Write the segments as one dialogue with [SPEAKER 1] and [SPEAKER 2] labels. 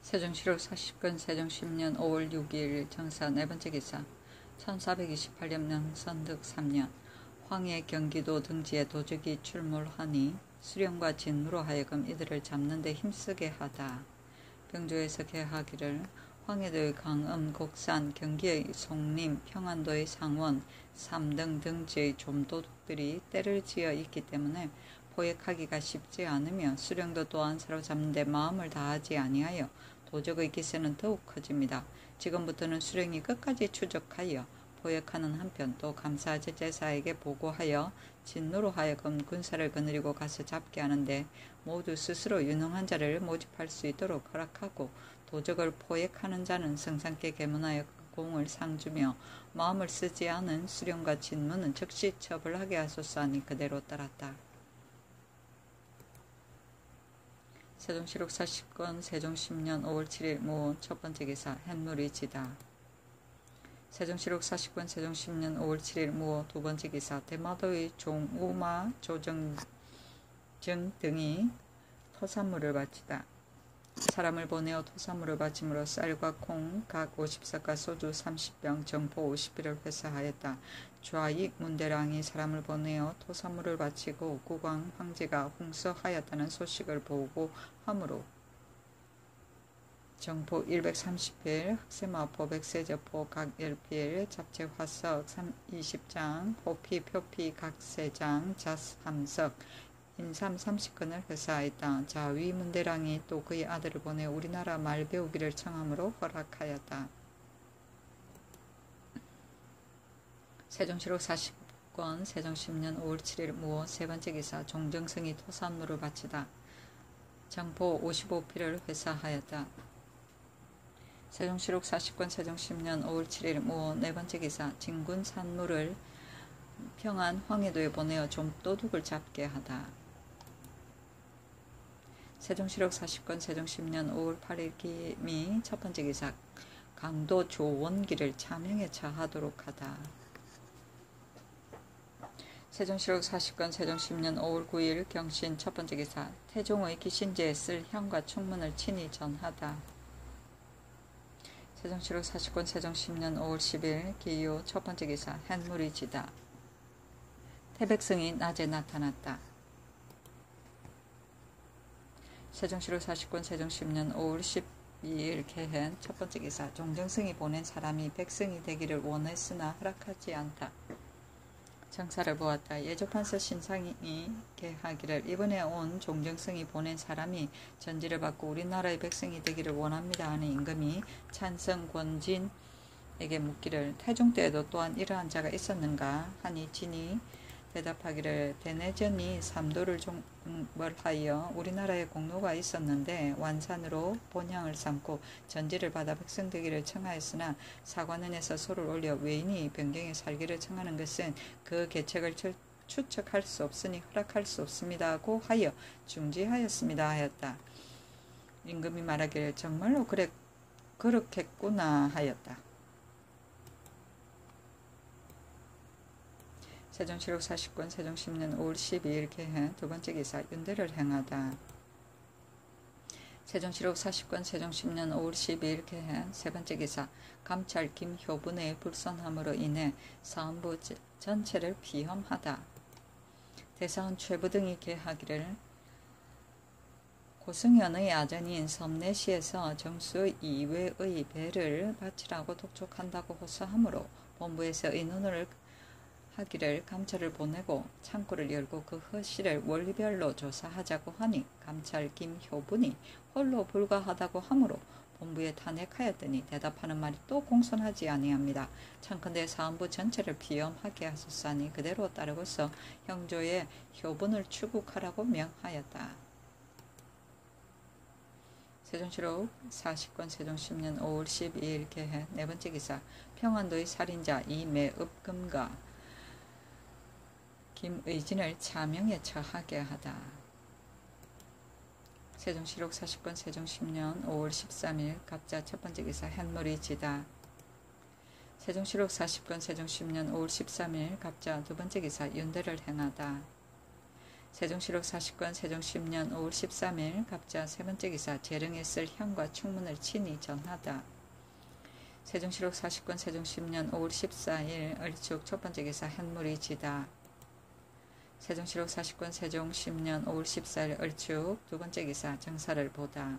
[SPEAKER 1] 세종시록 40권 세종 10년 5월 6일 정사 네번째 기사 1428년 명선득 3년 황해 경기도 등지에 도적이 출몰하니 수령과 진무로 하여금 이들을 잡는 데 힘쓰게 하다. 병조에서 계하기를 황해도의 강âm, 곡산, 경기의 송림, 평안도의 상원, 삼등 등지의 좀도둑들이 때를 지어 있기 때문에 포획하기가 쉽지 않으며 수령도 또한 사로잡는 데 마음을 다하지 아니하여 도적의 기세는 더욱 커집니다. 지금부터는 수령이 끝까지 추적하여 포획하는 한편 또 감사제사에게 보고하여 진노로 하여금 군사를 거느리고 가서 잡게 하는데 모두 스스로 유능한 자를 모집할 수 있도록 허락하고 도적을 포획하는 자는 성상께 계문하여 그 공을 상주며 마음을 쓰지 않은 수령과 진무는 즉시 처벌하게 하소서 하니 그대로 따랐다. 세종시록 40권 세종 10년 5월 7일 무 첫번째 기사 햇물이 지다. 세종시록 40권 세종 10년 5월 7일 무 두번째 기사 대마도의 종우마 조정정 등이 토산물을 바치다. 사람을 보내어 토산물을 바침으로 쌀과 콩 각 50석과 소주 30병 정포 50비를 회사하였다. 좌익 문대랑이 사람을 보내어 토산물을 바치고 국왕 황제가 홍서하였다는 소식을 보고하므로 정포 130필, 학세마포, 백세저포 각 10필, 잡채 화석 20장, 호피, 표피 각 3장, 잣 3석, 인삼 30건을 회사하였다. 자위 문대랑이 또 그의 아들을 보내 우리나라 말 배우기를 청함으로 허락하였다. 세종시록 40권 세종 10년 5월 7일 무호 세번째 기사 종정성이 토산물을 바치다. 정포 55필을 회사하였다. 세종시록 40권 세종 10년 5월 7일 무호 네번째 기사 진군 산물을 평안 황해도에 보내어 좀도둑을 잡게 하다. 세종시록 40권 세종 10년 5월 8일 기미 첫번째 기사 강도 조원기를 차명에 처하도록 하다. 세종시록 40권 세종 10년 5월 9일 경신 첫번째 기사 태종의 기신제에 쓸 향과 충문을 친히 전하다. 세종시록 40권 세종 10년 5월 10일 기요 첫번째 기사 햇물이 지다. 태백성이 낮에 나타났다. 세종시록 40권 세종 10년 5월 12일 개hen 첫번째 기사 종정성이 보낸 사람이 백성이 되기를 원했으나 허락하지 않다. 정사를 보았다. 예조판서 신상이 개하기를 이번에 온 종정성이 보낸 사람이 전지를 받고 우리나라의 백성이 되기를 원합니다 하는 임금이 찬성 권진에게 묻기를 태종 때에도 또한 이러한 자가 있었는가 하니 진이 대답하기를 대내전이 삼도를 종벌하여 우리나라에 공로가 있었는데 완산으로 본향을 삼고 전지를 받아 백성 되기를 청하였으나 사관원에서 소를 올려 외인이 변경에 살기를 청하는 것은 그 계책을 추측할 수 없으니 허락할 수 없습니다고 하여 중지하였습니다 하였다. 임금이 말하기를 정말로 그렇겠구나 하였다. 세종시록 40권 세종 10년 5월 12일 개hen 두번째 기사 윤대를 행하다. 세종시록 40권 세종 10년 5월 12일 개hen 세번째 기사 감찰 김효분의 불선함으로 인해 사헌부 전체를 비험하다. 대사원 최부 등이 개하기를 고승현의 아전인 섬내시에서 정수 이외의 배를 바치라고 독촉한다고 호소하므로 본부에서 의논을 하기를 감찰을 보내고 창구를 열고 그 허실을 원리별로 조사하자고 하니 감찰 김효분이 홀로 불과하다고 하므로 본부에 탄핵하였더니 대답하는 말이 또 공손하지 아니합니다. 청컨대 사헌부 전체를 비엄하게 하소서 하니 그대로 따르고서 형조의 효분을 추국하라고 명하였다. 세종시록 40권 세종 10년 5월 12일 개hen 네번째 기사 평안도의 살인자 이매읍금과 김의진을 차명에 처하게 하다. 세종시록 40권 세종 10년 5월 13일 갑자 첫번째 기사 햇물이 지다. 세종시록 40권 세종 10년 5월 13일 갑자 두번째 기사 윤대를 행하다. 세종시록 40권 세종 10년 5월 13일 갑자 세 번째 기사 재릉에 쓸 향과 충문을 친히 전하다. 세종시록 40권 세종 10년 5월 14일 을축 첫 번째 기사 현물이 지다. 세종시록 40권 세종 10년 5월 14일 을축 두 번째 기사 정사를 보다.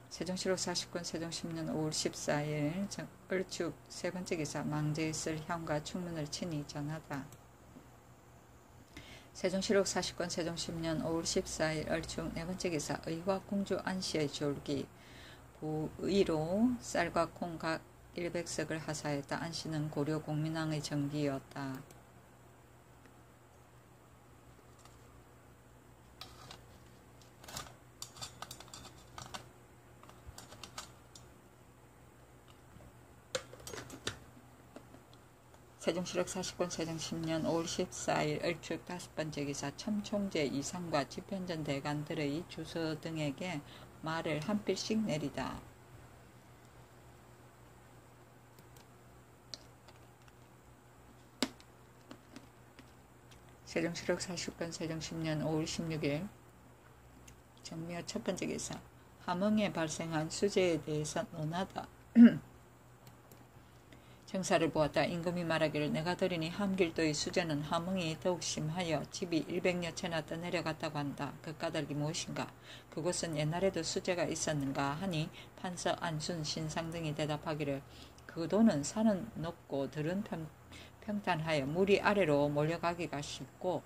[SPEAKER 1] 세종시록 40권 세종 10년 5월 14일 을축 세 번째 기사 망제에 쓸 향과 충문을 친히 전하다. 세종시록 40권 세종 10년 5월 14일 을축 네 번째 기사 의와 공주 안시의 졸기 부의로 쌀과 콩 각 100석을 하사했다. 안시는 고려 공민왕의 정기였다. 세종시록 40권 세종 10년 5월 14일 을축 다섯 번째 기사 첨총재 이상과 집현전 대관들의 주서 등에게 말을 한 필씩 내리다. 세종시록 40권 세종 10년 5월 16일 정묘 첫 번째 기사 함흥에 발생한 수재에 대해서 논하다. 정사를 보았다. 임금이 말하기를 내가 들으니 함길도의 수재는 함흥이 더욱 심하여 집이 100여 채나 떠내려갔다고 한다. 그 까닭이 무엇인가? 그곳은 옛날에도 수재가 있었는가 하니 판서 안순 신상 등이 대답하기를 그 도는 산은 높고 들은 평탄하여 물이 아래로 몰려가기가 쉽고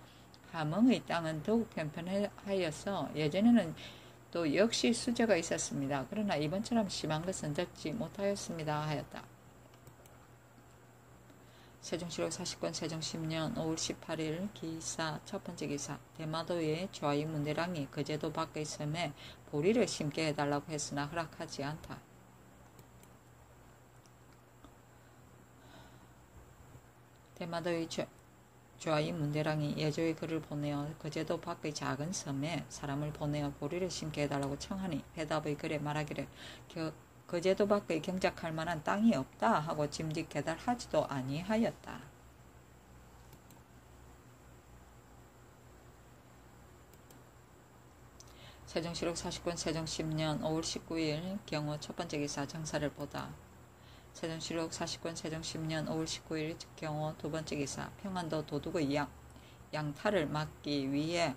[SPEAKER 1] 함흥의 땅은 더욱 편편하여서 예전에는 또 역시 수재가 있었습니다. 그러나 이번처럼 심한 것은 듣지 못하였습니다 하였다. 세종시록 40권 세종 10년 5월 18일 기사 첫 번째 기사 대마도의 좌이 문대랑이 거제도 밖의 섬에 보리를 심게 해달라고 했으나 허락하지 않다. 대마도의 좌이 문대랑이 예조의 글을 보내어 거제도 밖의 작은 섬에 사람을 보내어 보리를 심게 해달라고 청하니 회답의 글에 말하기를 거제도 밖의 경작할 만한 땅이 없다 하고 짐짓 개달하지도 아니하였다. 세종시록 40권 세종 10년 5월 19일 경호 첫 번째 기사 정사를 보다. 세종시록 40권 세종 10년 5월 19일 경호 두 번째 기사 평안도 도둑의 양탈을 막기 위해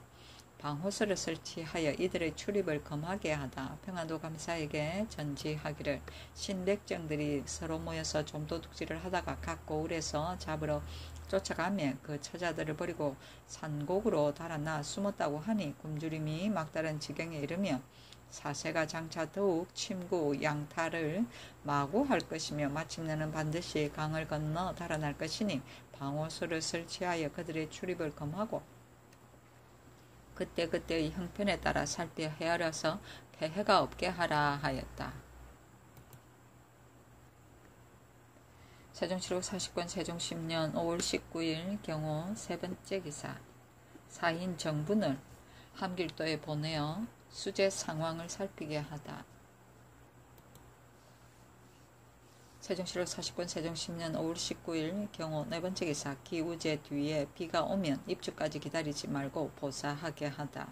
[SPEAKER 1] 방호서를 설치하여 이들의 출입을 금하게 하다. 평안도 감사에게 전지하기를 신백정들이 서로 모여서 좀도둑질을 하다가 각 고을에서 잡으러 쫓아가며 그 처자들을 버리고 산곡으로 달아나 숨었다고 하니 굶주림이 막다른 지경에 이르며 사세가 장차 더욱 침구 양탈을 마구할 것이며 마침내는 반드시 강을 건너 달아날 것이니 방호소를 설치하여 그들의 출입을 금하고 그때그때의 형편에 따라 살펴 헤아려서 폐해가 없게 하라 하였다. 세종시록 40권 세종 10년 5월 19일 경호 세 번째 기사 사인 정분을 함길도에 보내어 수재 상황을 살피게 하다. 세종시록 40권 세종 10년 5월 19일 경호 네 번째 기사 기우제 뒤에 비가 오면 입주까지 기다리지 말고 보사하게 하다.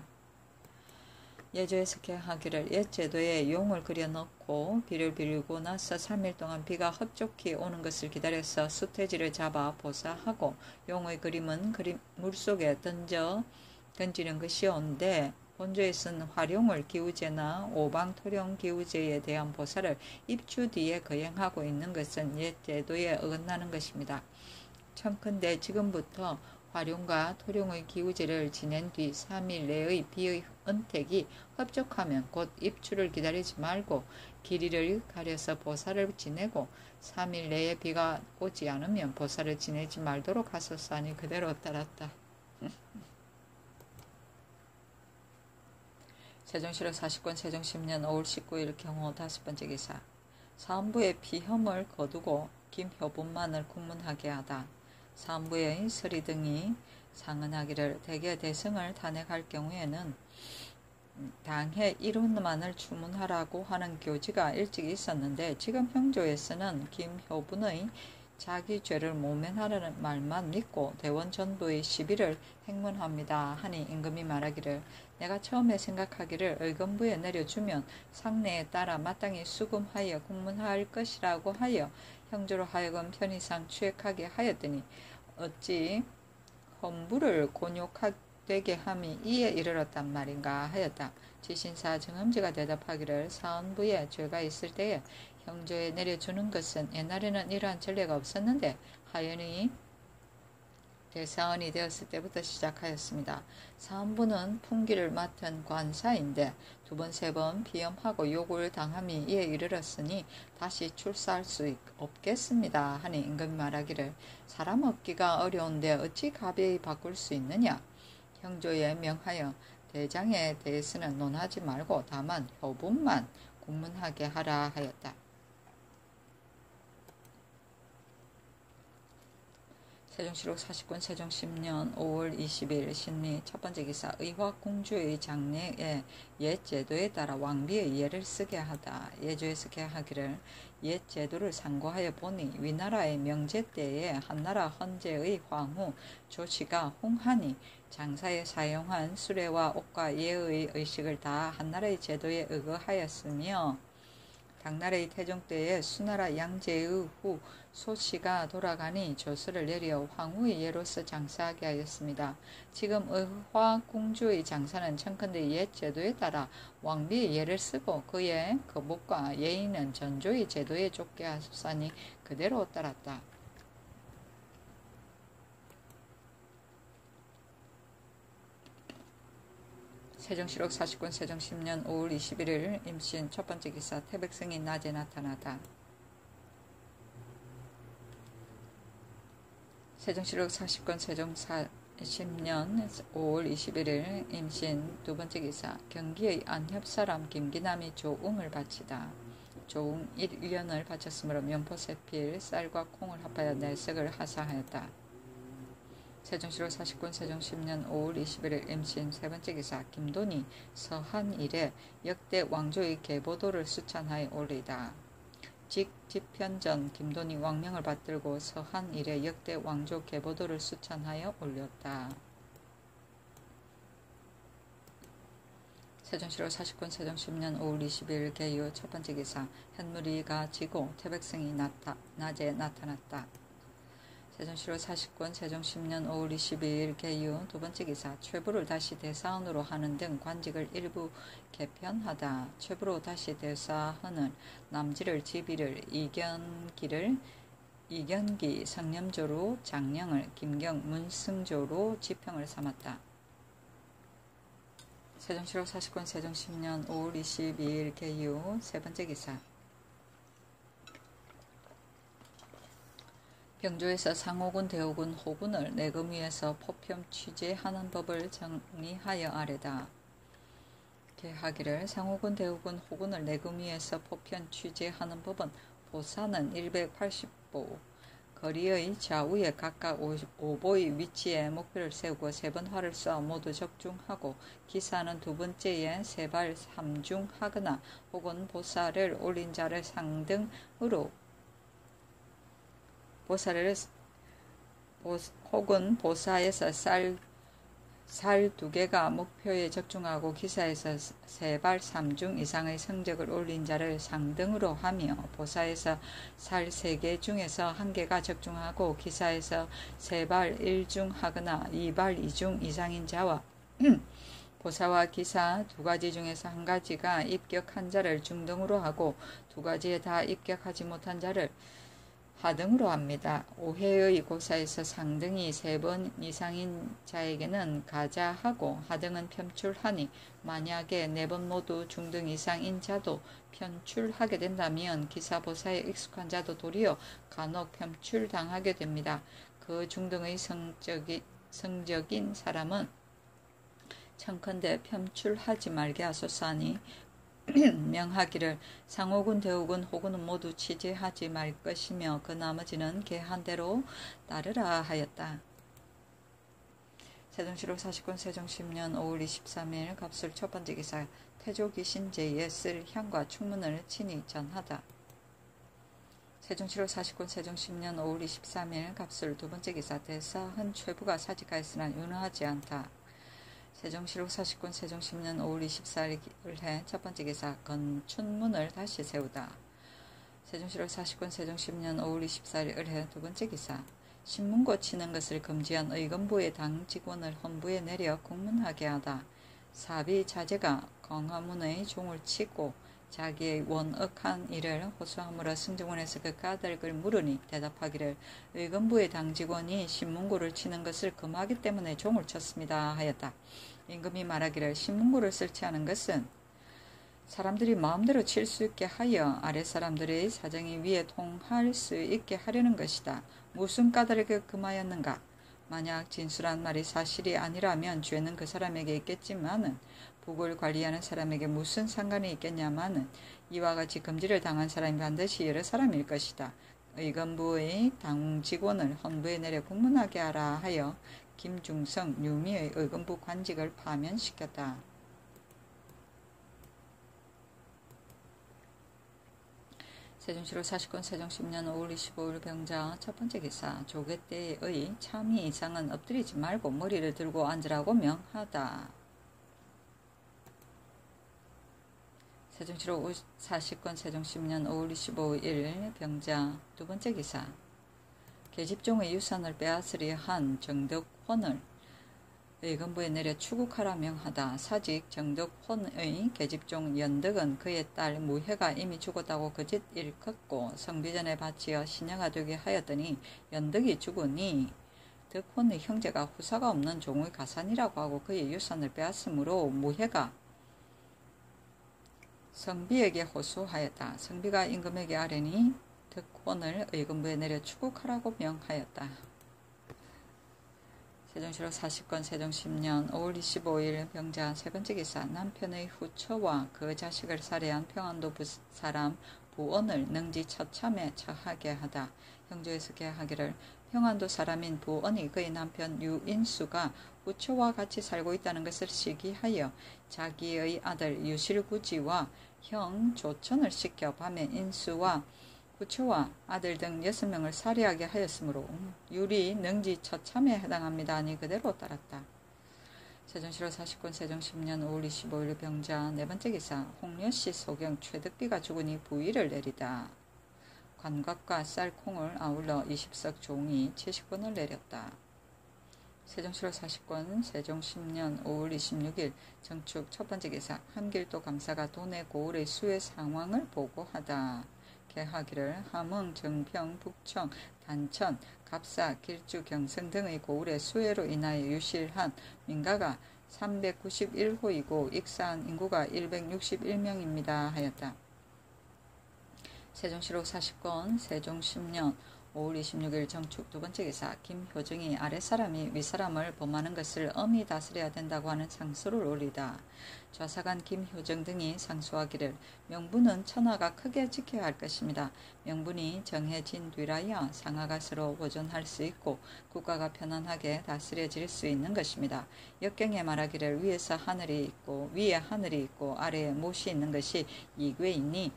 [SPEAKER 1] 예조에서 하기를 옛 제도에 용을 그려넣고 비를 빌고 나서 3일 동안 비가 흡족히 오는 것을 기다려서 수태지를 잡아 보사하고 용의 그림은 물속에 던지는 것이온데 본조에 쓴 화룡을 기우제나 오방토룡 기우제에 대한 보사를 입주 뒤에 거행하고 있는 것은 옛 제도에 어긋나는 것입니다. 청컨대 지금부터 화룡과 토룡의 기우제를 지낸 뒤 3일 내의 비의 은택이 흡족하면 곧 입주를 기다리지 말고 길이를 가려서 보사를 지내고 3일 내에 비가 오지 않으면 보사를 지내지 말도록 하소서하니 그대로 따랐다. 세종시록 40권 세종 10년 5월 19일 경호 다섯 번째 기사 사헌부의 피혐을 거두고 김효분만을 국문하게 하다. 사헌부의 서리 등이 상언하기를 대개 대승을 탄핵할 경우에는 당해 1훈만을 추문하라고 하는 교지가 일찍 있었는데 지금 형조에서는 김효분의 자기 죄를 모면하라는 말만 믿고 대원 전부의 시비를 행문합니다. 하니 임금이 말하기를 내가 처음에 생각하기를 의금부에 내려주면 상례에 따라 마땅히 수금하여 국문할 것이라고 하여 형조로 하여금 편의상 취획하게 하였더니 어찌 헌부를 곤욕되게 함이 이에 이르렀단 말인가 하였다. 지신사 정엄지가 대답하기를 사헌부에 죄가 있을 때에 형조에 내려주는 것은 옛날에는 이러한 전례가 없었는데 하연이 대사원이 되었을 때부터 시작하였습니다. 사헌부는 풍기를 맡은 관사인데 두 번, 세 번 비염하고 욕을 당함이 이에 이르렀으니 다시 출사할 수 없겠습니다. 하니 임금이 말하기를 사람 얻기가 어려운데 어찌 가벼이 바꿀 수 있느냐. 형조에 명하여 대장에 대해서는 논하지 말고 다만 효분만 공문하게 하라 하였다. 세종시록 49권 세종 10년 5월 20일 신미 첫 번째 기사 의화공주의 장례에 옛 제도에 따라 왕비의 예를 쓰게 하다. 예조에서 개하기를 옛 제도를 상고하여 보니 위나라의 명제 때에 한나라 헌제의 황후 조씨가 홍한이 장사에 사용한 수레와 옷과 예의 의식을 다 한나라의 제도에 의거하였으며 당나라의 태종 때에 수나라 양제의 후 소씨가 돌아가니 조서를 내려 황후의 예로서 장사하게 하였습니다. 지금 의화공주의 장사는 청컨대 옛 제도에 따라 왕비의 예를 쓰고 그의 거복과 예의는 전조의 제도에 쫓게 하소서니 그대로 따랐다. 세종시록 49권 세종 10년 5월 21일 임신 첫 번째 기사 태백성이 낮에 나타나다. 세종시록 40권 세종 10년 5월 21일 임신 두 번째 기사 경기의 안협사람 김기남이 조웅을 바치다. 조웅 1년을 바쳤으므로 면포세필 쌀과 콩을 합하여 내석을 하사하였다. 세종시록 49권 세종 10년 5월 21일 임신 세 번째 기사 김돈이 서한 이래 역대 왕조의 계보도를 수찬하여 올리다. 집현전 김돈이 왕명을 받들고 서한 이래 역대 왕조 계보도를 수찬하여 올렸다. 세종시록 49권 세종 10년 5월 20일 개유 첫 번째 기사 햇무리가 지고 태백성이 낮에 나타났다. 세종시록 40권 세종 10년 5월 22일 개유 두 번째 기사 최부를 다시 대사원으로 하는 등 관직을 일부 개편하다. 최부로 다시 대사하는 남지를 지비를 이견기 성념조로 장령을 김경 문승조로 지평을 삼았다. 세종시록 40권 세종 10년 5월 22일 개유 세 번째 기사 병조에서 상호군 대호군 호군을 내금위에서 포평 취재하는 법을 정리하여 아래다. 개하기를 상호군 대호군 호군을 내금위에서 포평 취재하는 법은 보사는 180보 거리의 좌우에 각각 5보의 위치에 목표를 세우고 3번 활을 쏴 모두 적중하고 기사는 두 번째에 세발 3중하거나 혹은 보사를 올린 자를 상등으로 혹은 보사에서 쌀 2개가 목표에 적중하고 기사에서 세발 3중 이상의 성적을 올린 자를 상등으로 하며 보사에서 쌀 3개 중에서 1개가 적중하고 기사에서 세발 1중 하거나 2발 2중 이상인 자와 보사와 기사 두 가지 중에서 한 가지가 입격한 자를 중등으로 하고 두 가지에 다 입격하지 못한 자를 하등으로 합니다. 5회의 고사에서 상등이 3번 이상인 자에게는 가자하고 하등은 편출하니 만약에 4번 모두 중등 이상인 자도 편출하게 된다면 기사보사에 익숙한 자도 도리어 간혹 편출당하게 됩니다. 그 중등의 성적인 사람은 청컨대 편출하지 말게 하소서 하니 명하기를 상호군 대호군 호군은 모두 취재하지 말 것이며 그 나머지는 계한 대로 따르라 하였다. 세종시록 40권 세종 10년 5월 23일 갑술 첫 번째 기사 태조 귀신제에 쓸 향과 축문을 친히 전하다. 세종 7월 49년 세종 10년 5월 23일 갑술 두 번째 기사 대사헌 최부가 사직하였으나 윤허하지 않다. 세종 7월 49년 세종 10년 5월 24일 해 첫 번째 기사 건춘문을 다시 세우다. 세종 7월 49년 세종 10년 5월 24일 해 두 번째 기사 신문고 치는 것을 금지한 의검부의 당 직원을 헌부에 내려 공문하게 하다. 사비 자제가 광화문의 종을 치고 자기의 원악한 일을 호소함으로 승정원에서 그 까닭을 물으니 대답하기를 의검부의 당직원이 신문고를 치는 것을 금하기 때문에 종을 쳤습니다 하였다. 임금이 말하기를 신문고를 설치하는 것은 사람들이 마음대로 칠 수 있게 하여 아래 사람들의 사정이 위에 통할 수 있게 하려는 것이다. 무슨 까닭을 금하였는가? 만약 진술한 말이 사실이 아니라면 죄는 그 사람에게 있겠지만은 북을 관리하는 사람에게 무슨 상관이 있겠냐마는 이와 같이 금지를 당한 사람이 반드시 여러 사람일 것이다. 의검부의 당 직원을 헌부에 내려 공문하게 하라 하여 김중성, 유미의 의검부 관직을 파면시켰다. 세종 7월 49년 세종 10년 5월 25일 병자 첫 번째 기사 조계 때의 참의 이상은 엎드리지 말고 머리를 들고 앉으라고 명하다. 세종 7월 49년 세종 10년 5월 25일 병자 두 번째 기사 계집종의 유산을 빼앗으려 한 정덕혼을 의검부에 내려 추국하라 명하다. 사직 정덕혼의 계집종 연덕은 그의 딸 무혜가 이미 죽었다고 거짓 일컫고 성비전에 바치어 시녀가 되게 하였더니 연덕이 죽으니 덕혼의 형제가 후사가 없는 종의 가산이라고 하고 그의 유산을 빼앗으므로 무혜가 성비에게 호소하였다. 성비가 임금에게 아뢰니 덕혼을 의검부에 내려 추국하라고 명하였다. 세종 7월 49년 세종 10년 5월 25일 병자 세 번째 기사 남편의 후처와 그 자식을 살해한 평안도 사람 부언을 능지 처참에 처하게 하다. 형조에서 계하기를 평안도 사람인 부언이 그의 남편 유인수가 후처와 같이 살고 있다는 것을 시기하여 자기의 아들 유실구지와 형 조천을 시켜 밤에 인수와 후처와 아들 등 6명을 살해하게 하였으므로 율이 능지 처참에 해당합니다. 하니 그대로 따랐다. 세종 7월 49년 세종 10년 5월 25일 병자 네 번째 기사 홍려씨 소경 최득비가 죽으니 부위를 내리다. 관곽과 쌀콩을 아울러 20석 종이 70권을 내렸다. 세종 7월 49년 세종 10년 5월 26일 정축 첫 번째 기사 함길도 감사가 도내 고을의 수해 상황을 보고하다. 계하기를 함흥, 정평, 북청, 단천, 갑사, 길주, 경성 등의 고을의 수해로 인하여 유실한 민가가 391호이고 익사한 인구가 161명입니다 하였다. 세종 7월 49년 세종 10년 5월 26일 정축 두 번째 기사 김효정이 아랫사람이 윗사람을 범하는 것을 엄히 다스려야 된다고 하는 상소를 올리다. 좌사관 김효정 등이 상소하기를 명분은 천하가 크게 지켜야 할 것입니다. 명분이 정해진 뒤라야 상하가 서로 보존할 수 있고 국가가 편안하게 다스려질 수 있는 것입니다. 역경에 말하기를 위에서 하늘이 있고 위에 하늘이 있고 아래에 못이 있는 것이 이괴이니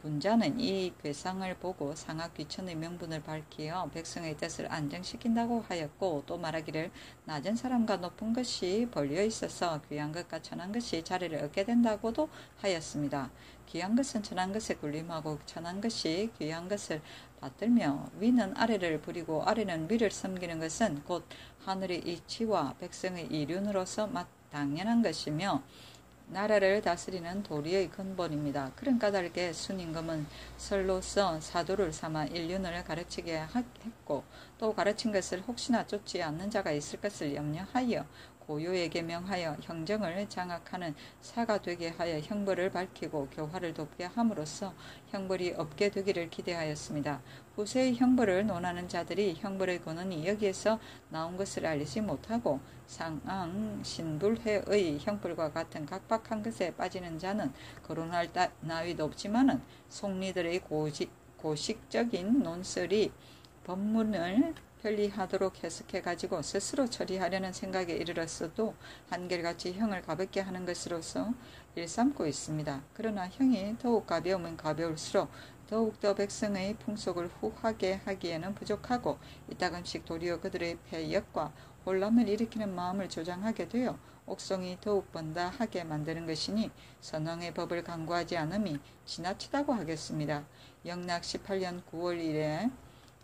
[SPEAKER 1] 군자는 이 괴상을 보고 상하 귀천의 명분을 밝히어 백성의 뜻을 안정시킨다고 하였고 또 말하기를 낮은 사람과 높은 것이 벌려 있어서 귀한 것과 천한 것이 자리를 얻게 된다고도 하였습니다. 귀한 것은 천한 것에 군림하고 천한 것이 귀한 것을 받들며 위는 아래를 부리고 아래는 위를 섬기는 것은 곧 하늘의 이치와 백성의 이륜으로서 당연한 것이며 나라를 다스리는 도리의 근본입니다. 그런 까닭에 순임금은 설로서 사도를 삼아 인륜을 가르치게 했고 또 가르친 것을 혹시나 쫓지 않는 자가 있을 것을 염려하여 고요에게 명하여 형정을 장악하는 사가 되게 하여 형벌을 밝히고 교화를 돕게 함으로써 형벌이 없게 되기를 기대하였습니다. 후세의 형벌을 논하는 자들이 형벌의 근원이 여기에서 나온 것을 알리지 못하고 상앙 신불회의 형벌과 같은 각박한 것에 빠지는 자는 거론할 나위도 없지만은 속리들의 고식적인 논설이 법문을 편리하도록 해석해가지고 스스로 처리하려는 생각에 이르렀어도 한결같이 형을 가볍게 하는 것으로서 일삼고 있습니다. 그러나 형이 더욱 가벼우면 가벼울수록 더욱더 백성의 풍속을 후하게 하기에는 부족하고 이따금씩 도리어 그들의 패역과 혼란을 일으키는 마음을 조장하게 되어 옥송이 더욱 번다하게 만드는 것이니 선왕의 법을 강구하지 않음이 지나치다고 하겠습니다. 영락 18년 9월 1일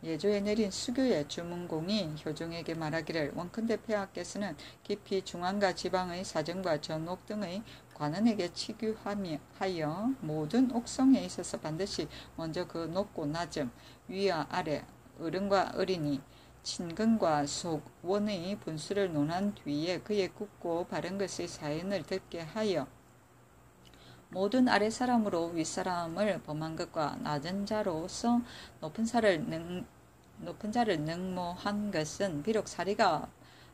[SPEAKER 1] 예조에 내린 수교의 주문공이 효종에게 말하기를 원컨대 폐하께서는 깊이 중앙과 지방의 사정과 전옥 등의 관원에게 치규하여 모든 옥성에 있어서 반드시 먼저 그 높고 낮음, 위와 아래, 어른과 어린이, 친근과 속원의 분수를 논한 뒤에 그의 굳고 바른 것의 사연을 듣게 하여 모든 아랫사람으로 윗사람을 범한 것과 낮은 자로서 높은 자를 능모한 것은 비록 사리가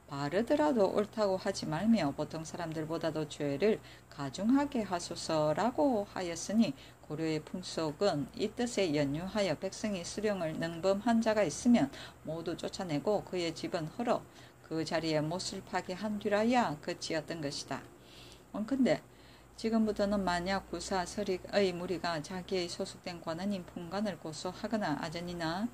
[SPEAKER 1] 바르더라도 옳다고 하지 말며 보통 사람들보다도 죄를 가중하게 하소서라고 하였으니 고려의 풍속은 이 뜻에 연유하여 백성이 수령을 능범한 자가 있으면 모두 쫓아내고 그의 집은 헐어 그 자리에 못을 파게 한 뒤라야 그치었던 것이다. 원컨대 지금부터는 만약 구사 서릭의 무리가 자기의 소속된 관원인 풍관을 고소하거나 아전이나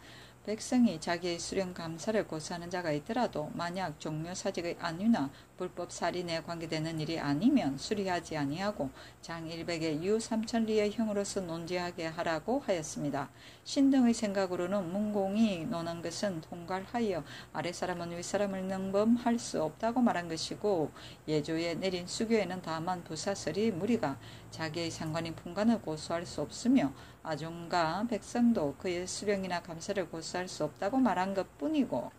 [SPEAKER 1] 백성이 자기의 수령 감사를 고소하는 자가 있더라도 만약 종묘사직의 안위나 불법 살인에 관계되는 일이 아니면 수리하지 아니하고 장 100의 유 3천리의 형으로서 논지하게 하라고 하였습니다. 신등의 생각으로는 문공이 논한 것은 통괄하여 아랫사람은 윗사람을 능범할 수 없다고 말한 것이고 예조에 내린 수교에는 다만 부사설이 무리가 자기의 상관인 풍관을 고소할 수 없으며 아종과 백성도 그의 수령이나 감사를 고소할 수 없다고 말한 것뿐이고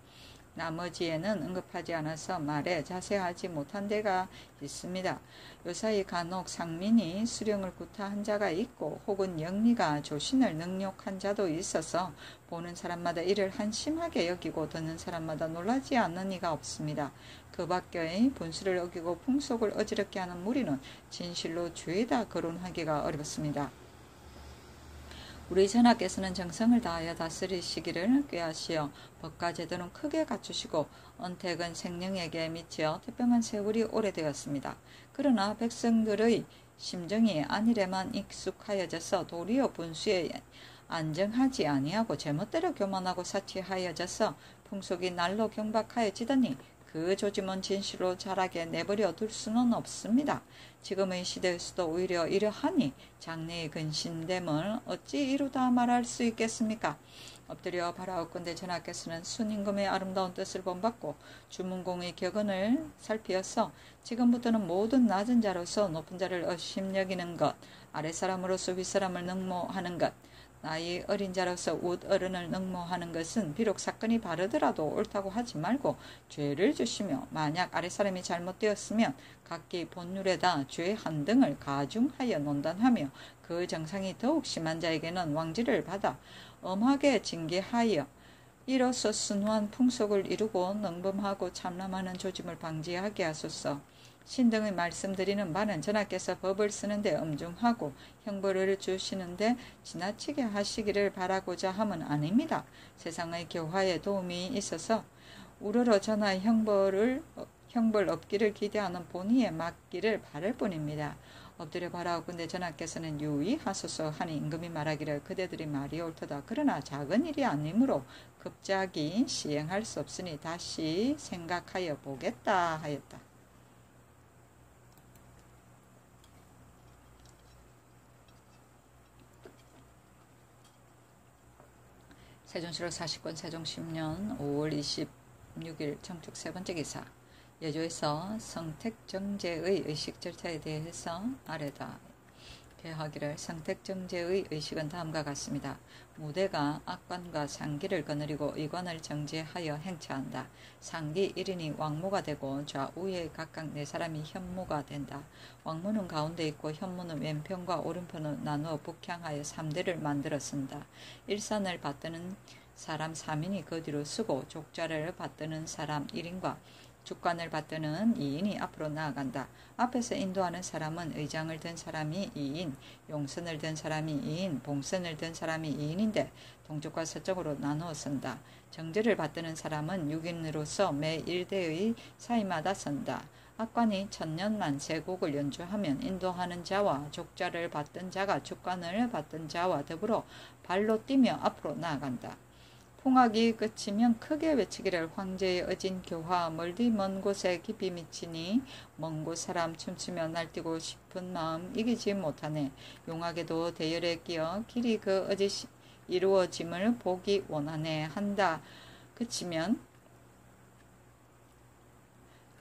[SPEAKER 1] 나머지에는 언급하지 않아서 말에 자세하지 못한 데가 있습니다. 요사이 간혹 상민이 수령을 구타한 자가 있고 혹은 영리가 조신을 능욕한 자도 있어서 보는 사람마다 이를 한심하게 여기고 듣는 사람마다 놀라지 않는 이가 없습니다. 그 밖의 분수를 어기고 풍속을 어지럽게 하는 무리는 진실로 죄다 거론하기가 어렵습니다. 우리 전하께서는 정성을 다하여 다스리시기를 꾀하시어 법과 제도는 크게 갖추시고 언택은 생령에게 미치어 태평한 세월이 오래되었습니다. 그러나 백성들의 심정이 안일에만 익숙하여져서 도리어 분수에 안정하지 아니하고 제멋대로 교만하고 사치하여져서 풍속이 날로 경박하여지더니 그 조짐은 진실로 자라게 내버려 둘 수는 없습니다. 지금의 시대에서도 오히려 이러하니 장래의 근신됨을 어찌 이루다 말할 수 있겠습니까? 엎드려 바라옵건대 전하께서는 순임금의 아름다운 뜻을 본받고 주문공의 격언을 살피어서 지금부터는 모든 낮은 자로서 높은 자를 의심여기는 것, 아랫사람으로서 윗사람을 능모하는 것, 나이 어린 자로서 웃 어른을 능모하는 것은 비록 사건이 바르더라도 옳다고 하지 말고 죄를 주시며 만약 아랫사람이 잘못되었으면 각기 본률에다 죄 한 등을 가중하여 논단하며 그 정상이 더욱 심한 자에게는 왕지를 받아 엄하게 징계하여 이로써 순후한 풍속을 이루고 능범하고 참람하는 조짐을 방지하게 하소서. 신등의 말씀드리는 바는 전하께서 법을 쓰는데 엄중하고 형벌을 주시는데 지나치게 하시기를 바라고자 함은 아닙니다. 세상의 교화에 도움이 있어서 우러러 전하의 형벌 없기를 기대하는 본의에 맡기를 바랄 뿐입니다. 엎드려 바라오건대 전하께서는 유의하소서 하니 임금이 말하기를 그대들이 말이 옳도다. 그러나 작은 일이 아니므로 급작이 시행할 수 없으니 다시 생각하여 보겠다 하였다. 세종실록 40권 세종 10년 5월 26일 청축 세 번째 기사. 예조에서 성택정제의 의식 절차에 대해서 아래다 개하기를 성택정제의 의식은 다음과 같습니다. 무대가 악관과 상기를 거느리고 의관을 정제하여 행차한다. 상기 1인이 왕무가 되고 좌우에 각각 4사람이 현무가 된다. 왕무는 가운데 있고 현무는 왼편과 오른편을 나누어 북향하여 3대를 만들어 쓴다. 일산을 받드는 사람 3인이 그 뒤로 서고 족자를 받드는 사람 1인과 주관을 받드는 2인이 앞으로 나아간다. 앞에서 인도하는 사람은 의장을 든 사람이 2인, 용선을 든 사람이 2인, 봉선을 든 사람이 2인인데 동쪽과 서쪽으로 나누어 선다. 정제를 받드는 사람은 6인으로서 매 1대의 사이마다 선다. 악관이 천년만세곡을 연주하면 인도하는 자와 족자를 받던 자가 주관을 받던 자와 더불어 발로 뛰며 앞으로 나아간다. 풍악이 끝이면 크게 외치기를 황제의 어진 교화 멀리 먼 곳에 깊이 미치니 먼 곳 사람 춤추며 날뛰고 싶은 마음 이기지 못하네. 용하게도 대열에 끼어 길이 그 어짓 이루어짐을 보기 원하네 한다. 그치면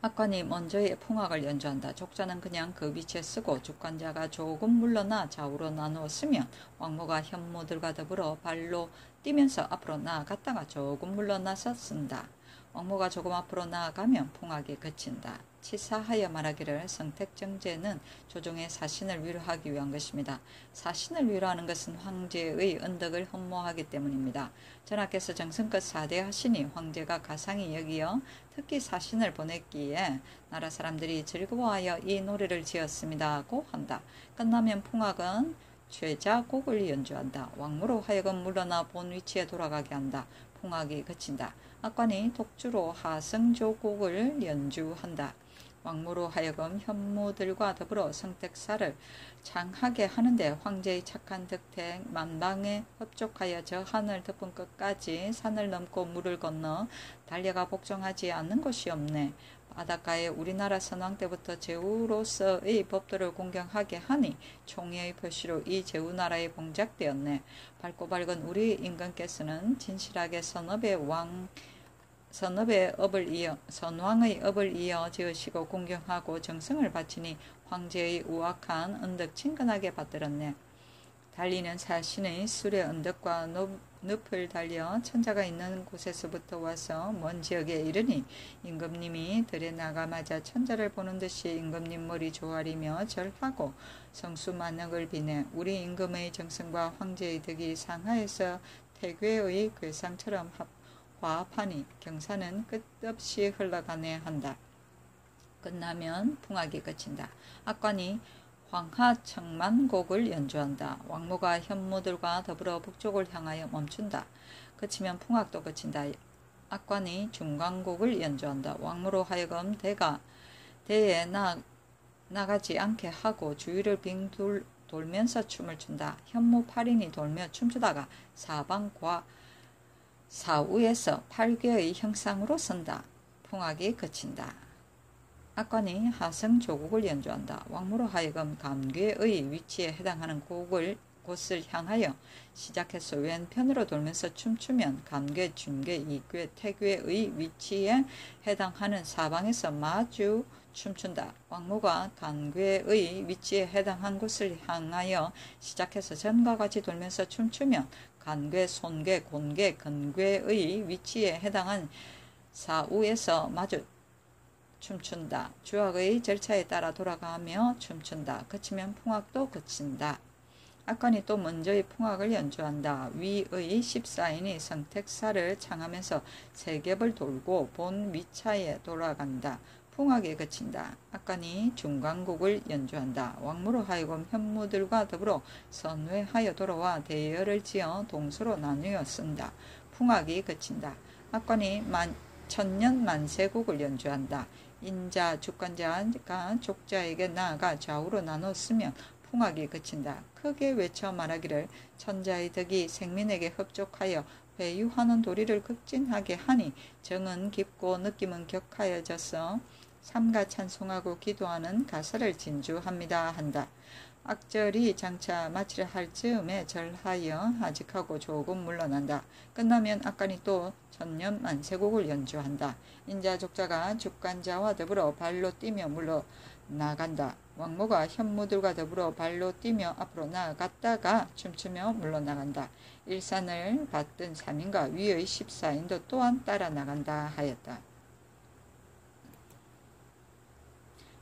[SPEAKER 1] 악관이 먼저의 풍악을 연주한다. 족자는 그냥 그 위치에 쓰고 주관자가 조금 물러나 좌우로 나누어 쓰면 왕모가 현모들과 더불어 발로 뛰면서 앞으로 나아갔다가 조금 물러나서 쓴다. 왕모가 조금 앞으로 나아가면 풍악이 그친다. 치사하여 말하기를 성택정제는 조종의 사신을 위로하기 위한 것입니다. 사신을 위로하는 것은 황제의 은덕을 흠모하기 때문입니다. 전하께서 정성껏 사대하시니 황제가 가상히 여기어 특히 사신을 보냈기에 나라 사람들이 즐거워하여 이 노래를 지었습니다고 한다. 끝나면 풍악은 최자곡을 연주한다. 왕무로 하여금 물러나 본 위치에 돌아가게 한다. 풍악이 그친다. 악관이 독주로 하성조곡을 연주한다. 왕무로 하여금 현무들과 더불어 성택사를 장하게 하는데 황제의 착한 덕택 만방에 흡족하여 저 하늘 덮은 끝까지 산을 넘고 물을 건너 달려가 복종하지 않는 곳이 없네. 바닷가에 우리나라 선왕 때부터 제후로서의 법도를 공경하게 하니 총애의 표시로 이 제후나라에 봉작되었네. 밝고 밝은 우리 임금께서는 진실하게 선왕의 업을 이어 지으시고 공경하고 정성을 바치니 황제의 우악한 은덕 친근하게 받들었네. 달리는 사신의 술의 은덕과 늪을 달려 천자가 있는 곳에서부터 와서 먼 지역에 이르니 임금님이 들에 나가마자 천자를 보는 듯이 임금님 머리 조아리며 절하고 성수만역을 비내. 우리 임금의 정성과 황제의 덕이 상하에서 태괴의 괴상처럼 화합하니 경사는 끝없이 흘러가네 한다. 끝나면 풍악이 그친다. 악관이 황하청만곡을 연주한다. 왕모가 현무들과 더불어 북쪽을 향하여 멈춘다. 그치면 풍악도 그친다. 악관이 중간곡을 연주한다. 왕모로 하여금 대에 나가지 않게 하고 주위를 빙 돌면서 춤을 춘다. 현무 8인이 돌며 춤추다가 사우에서 8괴의 형상으로 선다. 풍악이 그친다. 악관이 하성조곡을 연주한다. 왕모로 하여금 감괴의 위치에 해당하는 곳을 향하여 시작해서 왼편으로 돌면서 춤추면 감괴, 중괴, 이괴, 태괴의 위치에 해당하는 사방에서 마주 춤춘다. 왕모가 간괴의 위치에 해당한 곳을 향하여 시작해서 전과 같이 돌면서 춤추면 간괴, 손괴, 곤괴, 근괴의 위치에 해당한 사우에서 마주 춤춘다. 주악의 절차에 따라 돌아가며 춤춘다. 그치면 풍악도 그친다. 악관이 또 먼저의 풍악을 연주한다. 위의 14인이 성택사를 창하면서 세 겹을 돌고 본 위차에 돌아간다. 풍악이 그친다. 악관이 중간곡을 연주한다. 왕무로 하여금 현무들과 더불어 선회하여 돌아와 대열을 지어 동서로 나누어 쓴다. 풍악이 그친다. 악관이 천년만세곡을 연주한다. 인자, 주관자가 족자에게 나아가 좌우로 나눠 쓰면 풍악이 그친다. 크게 외쳐 말하기를 천자의 덕이 생민에게 흡족하여 회유하는 도리를 극진하게 하니 정은 깊고 느낌은 격하여져서 삼가 찬송하고 기도하는 가사를 진주합니다 한다. 악절이 장차 마치려 할 즈음에 절하여 하직하고 조금 물러난다. 끝나면 악관이 또 천년만세곡을 연주한다. 인자족자가 주관자와 더불어 발로 뛰며 물러나간다. 왕모가 현무들과 더불어 발로 뛰며 앞으로 나아갔다가 춤추며 물러나간다. 일산을 받든 3인과 위의 14인도 또한 따라 나간다 하였다.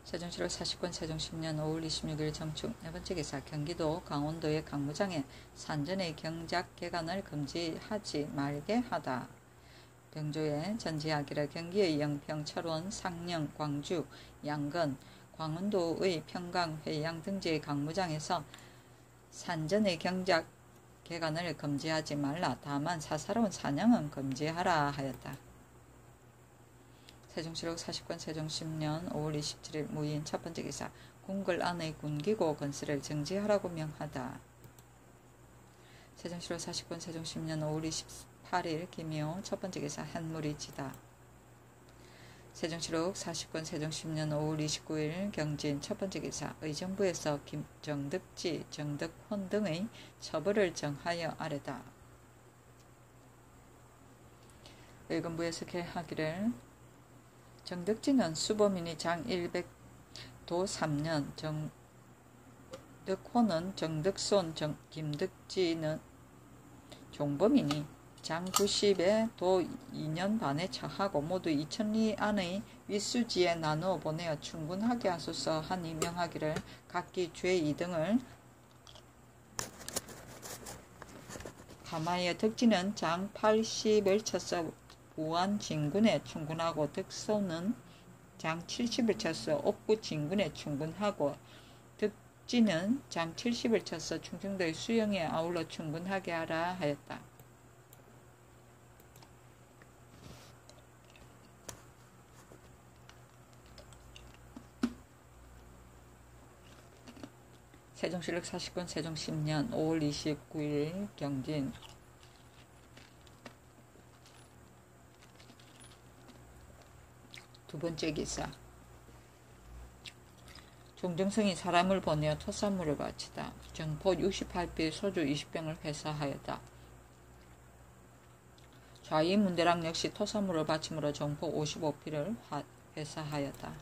[SPEAKER 1] 세종시로 49년 세종 10년 5월 26일 정축. 네 번째 기사. 경기도 강원도의 강무장에 산전의 경작 개간을 금지하지 말게 하다. 병조에 전지하기를 경기의 영평, 철원, 상령, 광주, 양건, 광원도의 평강, 회양 등지의 강무장에서 산전의 경작 개간을 금지하지 말라. 다만 사사로운 사냥은 금지하라 하였다. 세종시록 40권 세종 10년 5월 27일 무인 첫 번째 기사. 궁궐 안의 군기고 건설을 정지하라고 명하다. 세종시록 40권 세종 10년 5월 28일 김희호 첫 번째 기사. 한물이 지다. 세종시록 40권 세종 10년 5월 29일 경진 첫 번째 기사. 의정부에서 정득지, 정득혼 등의 처벌을 정하여 아래다. 의금부에서 개하기를 정득지는 수범인이 장 100도 3년, 정득혼은 정득손, 김득지는 종범이니 장 90에 도 2년 반에 처하고 모두 2000리 안의 윗수지에 나누어 보내어 충분하게 하소서 하니 명하기를 각기 죄 2등을 감하여 득지는 장 80을 쳐서 부안 진군에 충군하고 득소는 장 70을 쳐서 옥구 진군에 충군하고 득지는 장 70을 쳐서 충청도의 수영에 아울러 충군하게 하라 하였다. 세종시록 40권 세종 10년 5월 29일 경진. 두 번째 기사. 종정성이 사람을 보내어 토산물을 바치다. 정포 68필 소주 20병을 회사하였다. 좌인 문대랑 역시 토산물을 바침으로 정포 55필을 회사하였다.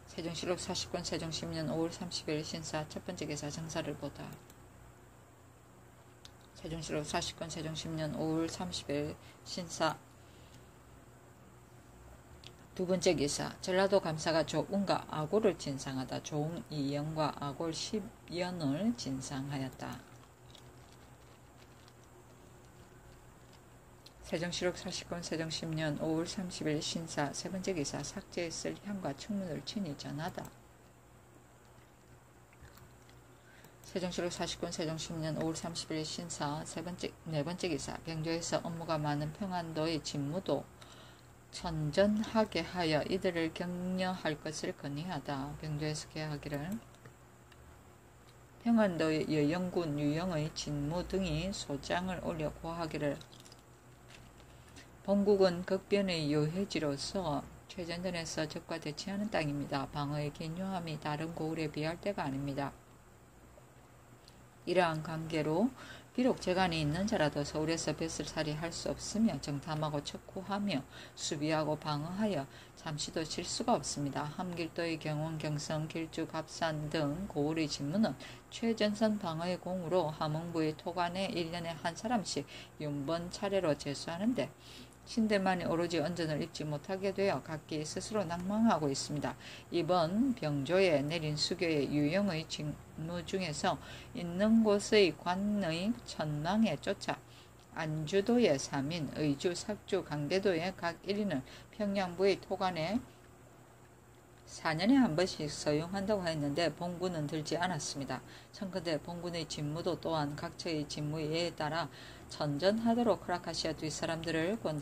[SPEAKER 1] 세종시록 40권 세종 10년 5월 30일 신사 첫 번째 기사. 정사를 보다. 세종시록 40권 세종 10년 5월 30일 신사 두 번째 기사. 전라도 감사가 조운과 아골을 진상하다. 조운 2연과 아골 10연을 진상하였다. 세종시록 40권 세종 10년 5월 30일 신사 세 번째 기사. 삭제했을 향과 청문을 친히 전하다. 세종시록 40권 세종 10년 5월 30일 신사 네 번째 기사. 병조에서 업무가 많은 평안도의 직무도 천전하게 하여 이들을 격려할 것을 건의하다. 병조에서 개하기를 평안도의 여영군 유영의 직무 등이 소장을 올려 고하기를 본국은 극변의 요해지로서 최전선에서 적과 대치하는 땅입니다. 방어의 긴요함이 다른 고을에 비할 때가 아닙니다. 이러한 관계로 비록 재간이 있는 자라도 서울에서 뱃을살이 할 수 없으며 정탐하고 척후하며 수비하고 방어하여 잠시도 쉴 수가 없습니다. 함길도의 경원, 경성, 길주, 갑산 등 고을의 직무는 최전선 방어의 공으로 함흥부의 토관에 1년에 한 사람씩 6번 차례로 제수하는데 신대만이 오로지 언전을 입지 못하게 되어 각기 스스로 낭망하고 있습니다. 이번 병조에 내린 수교의 유영의 직무 중에서 있는 곳의 관의 천망에 쫓아 안주도의 3인, 의주, 삭주, 강대도의 각 1인을 평양부의 토관에 4년에 한 번씩 서용한다고 했는데 본군은 들지 않았습니다. 청컨대 본군의 직무도 또한 각처의 직무에 따라 천전하도록 허락하시어 뒷사람들을 권장